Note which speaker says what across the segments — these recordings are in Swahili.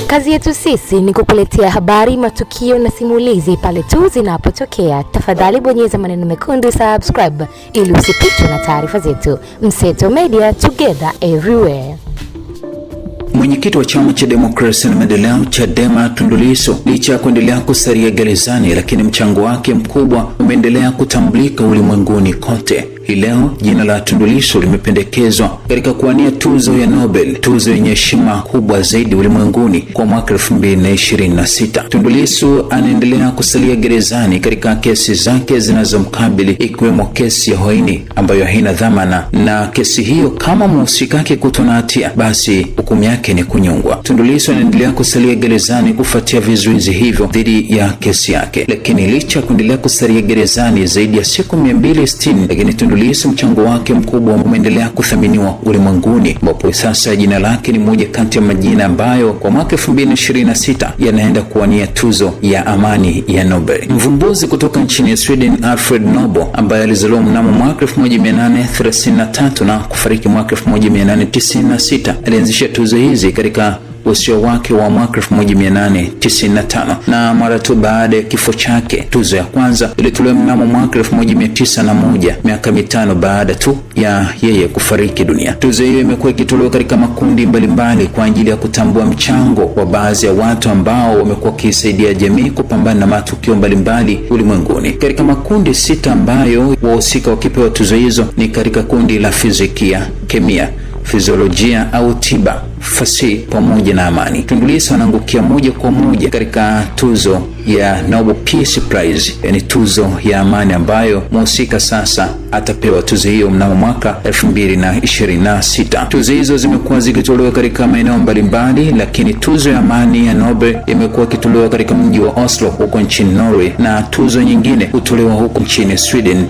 Speaker 1: Kazi yetu sisi ni kukuletea habari, matukio na simulizi pale tu zinapotokea. Tafadhali bonyeza maneno mekundu subscribe ili usipitwe na taarifa zetu. Mseto Media, together everywhere.
Speaker 2: Mwenyekiti wa Chama cha Demokrasia na Maendeleo Chadema Tundu Lissu, licha ya kuendelea kusalia gerezani, lakini mchango wake mkubwa umeendelea kutambulika ulimwenguni kote. Hii leo jina la Tundu Lissu limependekezwa katika kuwania tuzo ya Nobel, tuzo yenye heshima kubwa zaidi ulimwenguni kwa mwaka 2026. Tundu Lissu anaendelea kusalia gerezani katika kesi zake zinazomkabili, ikiwemo kesi ya uhaini ambayo haina dhamana, na kesi hiyo kama mhusika wake kutwa na hatia, basi hukumu yake ni kunyongwa. Tundu Lissu anaendelea kusalia gerezani kufuatia vizuizi hivyo dhidi ya kesi yake, lakini licha ya kuendelea kusalia gerezani zaidi ya siku 260, lakini Tundu Lissu mchango wake mkubwa umeendelea kuthaminiwa ulimwenguni, ambapo sasa jina lake ni moja kati ya majina ambayo kwa mwaka 2026 yanaenda kuwania tuzo ya amani ya Nobel. Mvumbuzi kutoka nchini Sweden Alfred Nobel, ambaye alizaliwa mnamo mwaka 1833 na kufariki mwaka 1896, alianzisha tuzo hizi katika usio wake wa mwaka 1895, na mara tu baada ya kifo chake tuzo ya kwanza ilitolewa mnamo mwaka 1901, miaka mitano baada tu ya yeye kufariki dunia. Tuzo hiyo imekuwa ikitolewa katika makundi mbalimbali kwa ajili ya kutambua mchango wa baadhi ya watu ambao wamekuwa wakisaidia jamii kupambana na matukio mbalimbali ulimwenguni. Katika makundi 6 ambayo wahusika wakipewa tuzo hizo ni katika kundi la fizikia, kemia, fiziolojia au tiba, fasihi pamoja na amani. Tundu Lissu anaangukia moja kwa moja katika tuzo ya Nobel Peace Prize, yani tuzo ya amani, ambayo mhusika sasa atapewa tuzo hiyo mnamo mwaka 2026. Tuzo hizo zimekuwa zikitolewa katika maeneo mbalimbali, lakini tuzo ya amani ya Nobel imekuwa ikitolewa katika mji wa Oslo huko nchini Norway, na tuzo nyingine hutolewa huko nchini Sweden.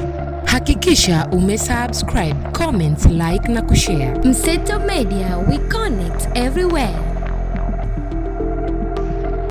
Speaker 1: Hakikisha umesubscribe, comment, like na kushare. Mseto Media, we connect everywhere.